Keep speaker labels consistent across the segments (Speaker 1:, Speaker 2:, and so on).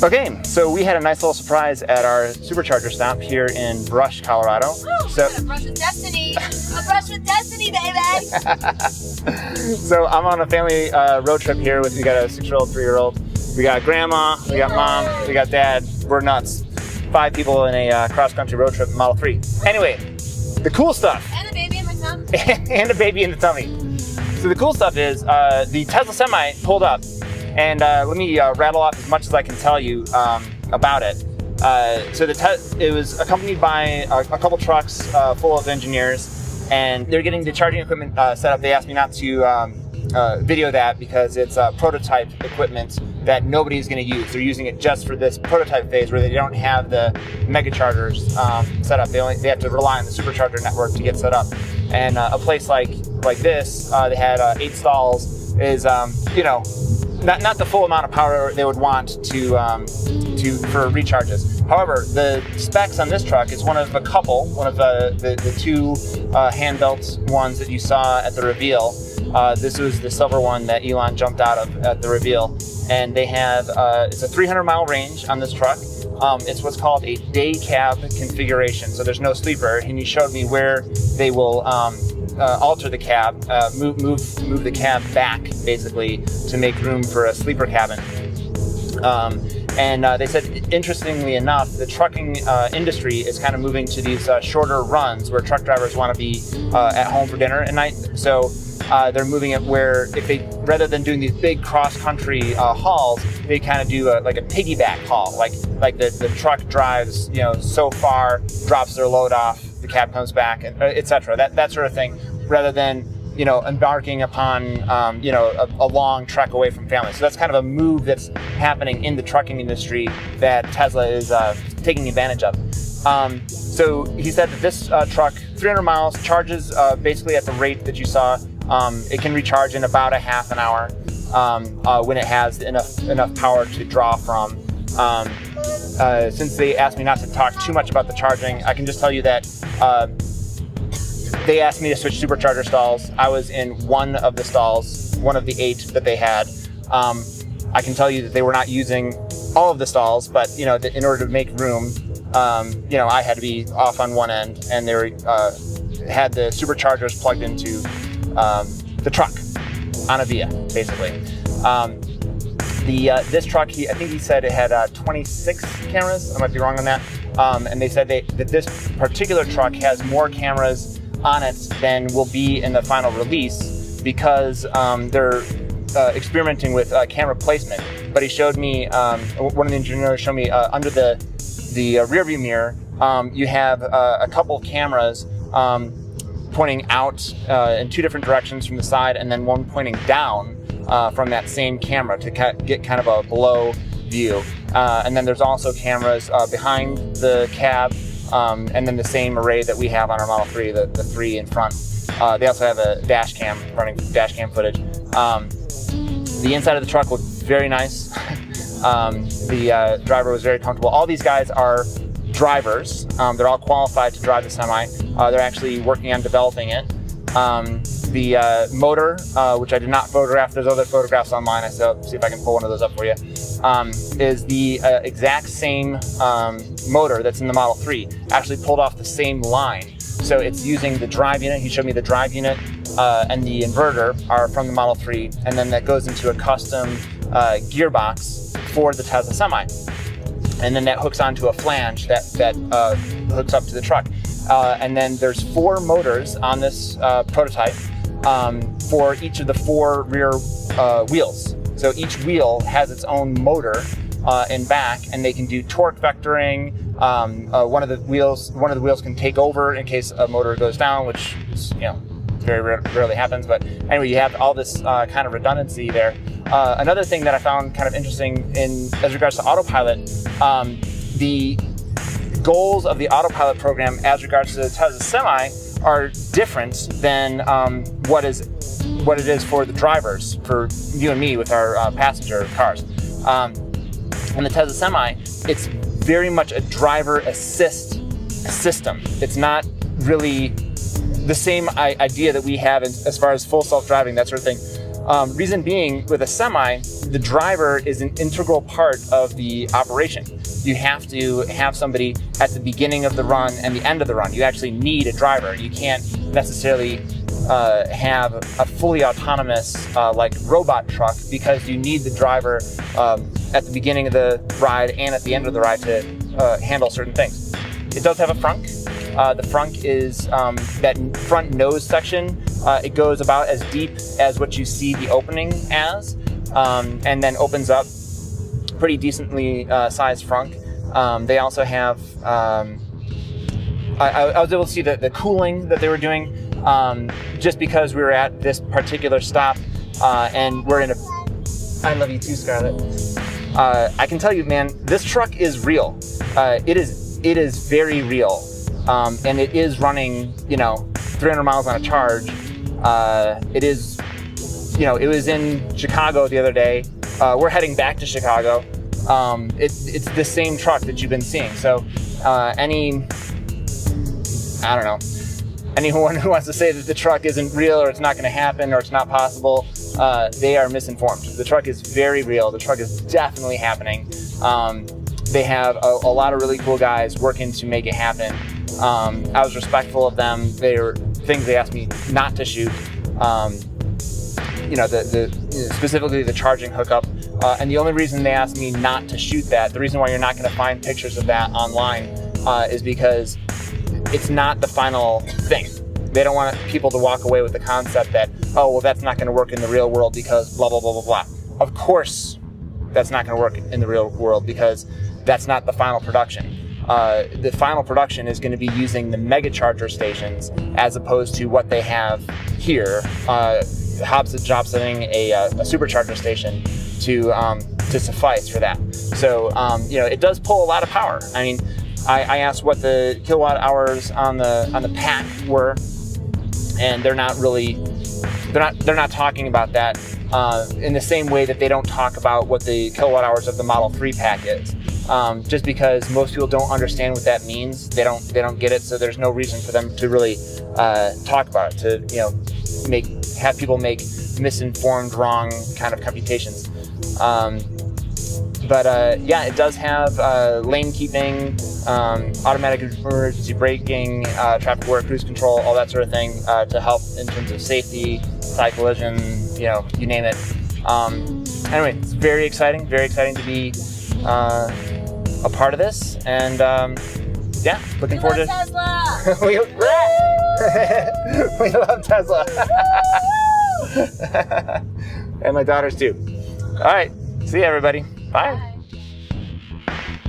Speaker 1: Okay, so we had a nice little surprise at our supercharger stop here in Brush, Colorado.
Speaker 2: Oh, so, a brush with destiny! A brush with destiny, baby!
Speaker 1: So I'm on a family road trip here we got a 6-year-old, 3-year-old. We got grandma, we got mom, we got dad. We're nuts. 5 people in a cross-country road trip Model 3. Anyway, the cool stuff.
Speaker 2: And a baby in my tummy.
Speaker 1: And a baby in the tummy. So the cool stuff is the Tesla Semi pulled up. And let me rattle off as much as I can tell you about it. So it was accompanied by a couple trucks full of engineers, and they're getting the charging equipment set up. They asked me not to video that because it's prototype equipment that nobody's going to use. They're using it just for this prototype phase where they don't have the mega chargers set up. They have to rely on the supercharger network to get set up. And a place like this, they had 8 stalls. Is not the full amount of power they would want for recharges. However, the specs on this truck is one of the 2 hand-built ones that you saw at the reveal. This was the silver one that Elon jumped out of at the reveal. And they have, it's a 300-mile range on this truck. It's what's called a day cab configuration. So there's no sleeper. And he showed me where they will alter the cab, move the cab back basically to make room for a sleeper cabin. And they said, interestingly enough, the trucking industry is kind of moving to these shorter runs where truck drivers want to be at home for dinner at night. So they're moving it where rather than doing these big cross-country hauls, they kind of do like a piggyback haul, like the truck drives so far, drops their load off, the cab comes back, and etc. That sort of thing, rather than embarking upon a long trek away from family. So that's kind of a move that's happening in the trucking industry that Tesla is taking advantage of. So he said that this truck, 300 miles, charges basically at the rate that you saw. It can recharge in about a half an hour when it has enough power to draw from. Since they asked me not to talk too much about the charging, I can just tell you that they asked me to switch supercharger stalls. I was in one of the stalls, one of the 8 that they had. I can tell you that they were not using all of the stalls, but in order to make room, I had to be off on one end, and they had the superchargers plugged into the truck on a Via, basically. This truck, I think he said it had 26 cameras. I might be wrong on that. And they said that this particular truck has more cameras on it than will be in the final release because they're experimenting with camera placement. But he showed me, one of the engineers showed me under the rear view mirror, you have a couple of cameras pointing out in 2 different directions from the side, and then one pointing down from that same camera to get kind of a below view. And then there's also cameras behind the cab, and then the same array that we have on our Model 3, the 3 in front. They also have a dash cam, running dash cam footage. The inside of the truck looked very nice. The driver was very comfortable. All these guys are drivers. They're all qualified to drive the Semi. They're actually working on developing it. The motor, which I did not photograph, there's other photographs online, I said, see if I can pull one of those up for you, is the exact same motor that's in the Model 3, actually pulled off the same line. So it's using the drive unit. He showed me the drive unit and the inverter are from the Model 3, and then that goes into a custom gearbox for the Tesla Semi. And then that hooks onto a flange that hooks up to the truck. And then there's 4 motors on this prototype for each of the 4 rear wheels. So each wheel has its own motor in back, and they can do torque vectoring. One of the wheels can take over in case a motor goes down, which is, very rarely happens. But anyway, you have all this kind of redundancy there. Another thing that I found kind of interesting as regards to autopilot, the goals of the autopilot program as regards to the Tesla Semi are different than what it is for the drivers, for you and me with our passenger cars. In the Tesla Semi, it's very much a driver assist system. It's not really the same idea that we have as far as full self-driving, that sort of thing. Reason being, with a semi, the driver is an integral part of the operation. You have to have somebody at the beginning of the run and the end of the run. You actually need a driver. You can't necessarily have a fully autonomous like robot truck, because you need the driver at the beginning of the ride and at the end of the ride to handle certain things. It does have a frunk. The frunk is that front nose section. It goes about as deep as what you see the opening as, and then opens up. Pretty decently sized frunk. They also have, I was able to see the cooling that they were doing, just because we were at this particular stop, and we're in a, I love you too, Scarlett. I can tell you, man, this truck is real. It is very real. And it is running, 300 miles on a charge. It is, it was in Chicago the other day. We're heading back to Chicago. It's the same truck that you've been seeing. So anyone who wants to say that the truck isn't real, or it's not going to happen, or it's not possible, they are misinformed. The truck is very real. The truck is definitely happening. They have a lot of really cool guys working to make it happen. I was respectful of them. There were things they asked me not to shoot. Specifically the charging hookup. And the only reason they asked me not to shoot that, the reason why you're not going to find pictures of that online, is because it's not the final thing. They don't want people to walk away with the concept that, oh, well, that's not going to work in the real world because blah, blah, blah, blah, blah. Of course, that's not going to work in the real world, because that's not the final production. The final production is going to be using the mega charger stations as opposed to what they have here. Hobbs is job setting a supercharger station to suffice for that. So it does pull a lot of power. I mean, I asked what the kilowatt hours on the pack were, and they're not talking about that in the same way that they don't talk about what the kilowatt hours of the Model 3 pack is. Just because most people don't understand what that means, they don't get it. So there's no reason for them to really talk about it, to have people make misinformed, wrong kind of computations. It does have lane keeping, automatic emergency braking, traffic aware cruise control, all that sort of thing to help in terms of safety, side collision, you name it. Anyway, it's very exciting to be a part of this, and looking forward to
Speaker 2: Tesla.
Speaker 1: we love Tesla. And my daughters too. All right, see you, everybody. Bye.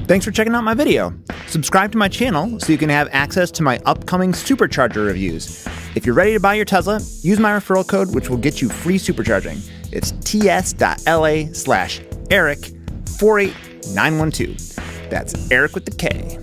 Speaker 3: Thanks for checking out my video. Subscribe to my channel so you can have access to my upcoming supercharger reviews. If you're ready to buy your Tesla, use my referral code, which will get you free supercharging. It's ts.la/Eric48912. That's Eric with the K.